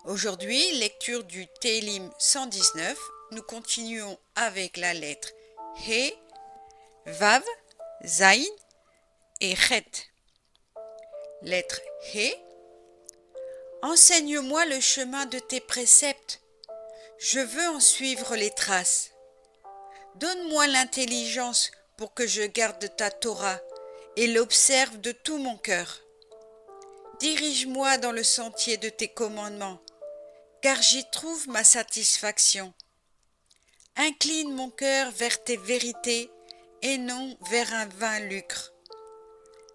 Aujourd'hui, lecture du Télim 119. Nous continuons avec la lettre He, Vav, Zayin et Chet. Lettre He. Enseigne-moi le chemin de tes préceptes. Je veux en suivre les traces. Donne-moi l'intelligence pour que je garde ta Torah et l'observe de tout mon cœur. Dirige-moi dans le sentier de tes commandements, car j'y trouve ma satisfaction. Incline mon cœur vers tes vérités et non vers un vain lucre.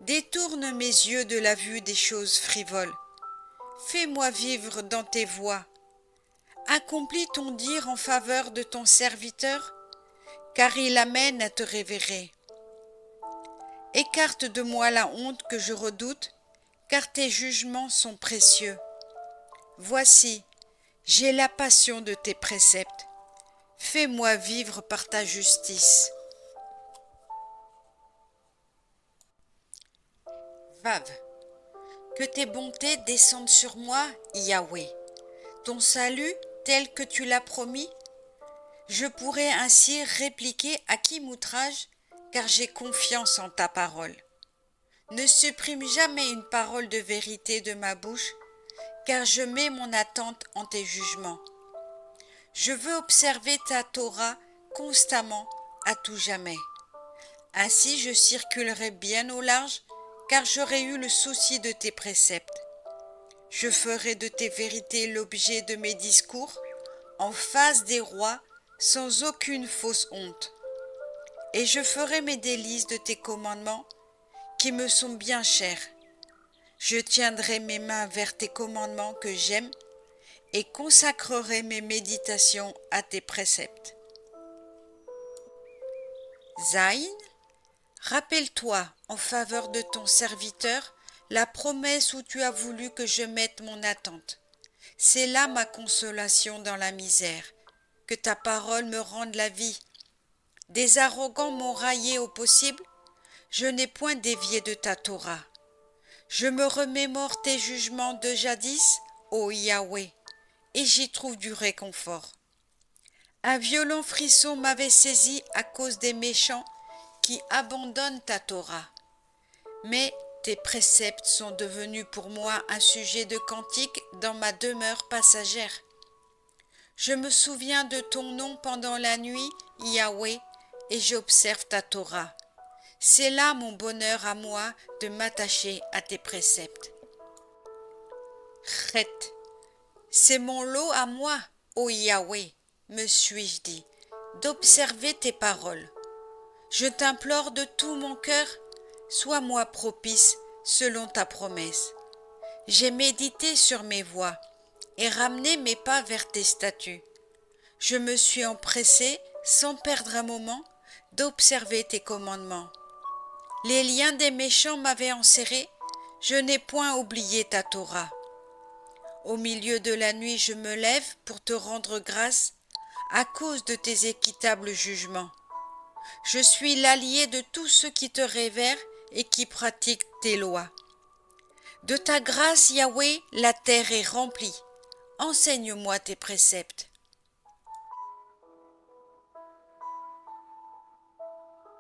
Détourne mes yeux de la vue des choses frivoles. Fais-moi vivre dans tes voies. Accomplis ton dire en faveur de ton serviteur, car il amène à te révérer. Écarte de moi la honte que je redoute, car tes jugements sont précieux. Voici, j'ai la passion de tes préceptes. Fais-moi vivre par ta justice. Vav. Que tes bontés descendent sur moi, Yahweh. Ton salut, tel que tu l'as promis. Je pourrai ainsi répliquer à qui m'outrage, car j'ai confiance en ta parole. Ne supprime jamais une parole de vérité de ma bouche, car je mets mon attente en tes jugements. Je veux observer ta Torah constamment, à tout jamais. Ainsi je circulerai bien au large, car j'aurai eu le souci de tes préceptes. Je ferai de tes vérités l'objet de mes discours, en face des rois, sans aucune fausse honte. Et je ferai mes délices de tes commandements, qui me sont bien chers. Je tiendrai mes mains vers tes commandements que j'aime, et consacrerai mes méditations à tes préceptes. Zayin, rappelle-toi, en faveur de ton serviteur, la promesse où tu as voulu que je mette mon attente. C'est là ma consolation dans la misère, que ta parole me rende la vie. Des arrogants m'ont raillé au possible, je n'ai point dévié de ta Torah. Je me remémore tes jugements de jadis, ô Yahweh, et j'y trouve du réconfort. Un violent frisson m'avait saisi à cause des méchants qui abandonnent ta Torah. Mais tes préceptes sont devenus pour moi un sujet de cantique dans ma demeure passagère. Je me souviens de ton nom pendant la nuit, Yahweh, et j'observe ta Torah. C'est là mon bonheur à moi de m'attacher à tes préceptes. Chet. C'est mon lot à moi, ô Yahweh, me suis-je dit, d'observer tes paroles. Je t'implore de tout mon cœur, sois-moi propice selon ta promesse. J'ai médité sur mes voies et ramené mes pas vers tes statuts. Je me suis empressé, sans perdre un moment, d'observer tes commandements. Les liens des méchants m'avaient enserré, je n'ai point oublié ta Torah. Au milieu de la nuit je me lève pour te rendre grâce à cause de tes équitables jugements. Je suis l'allié de tous ceux qui te révèrent et qui pratiquent tes lois. De ta grâce, Yahweh, la terre est remplie. Enseigne-moi tes préceptes.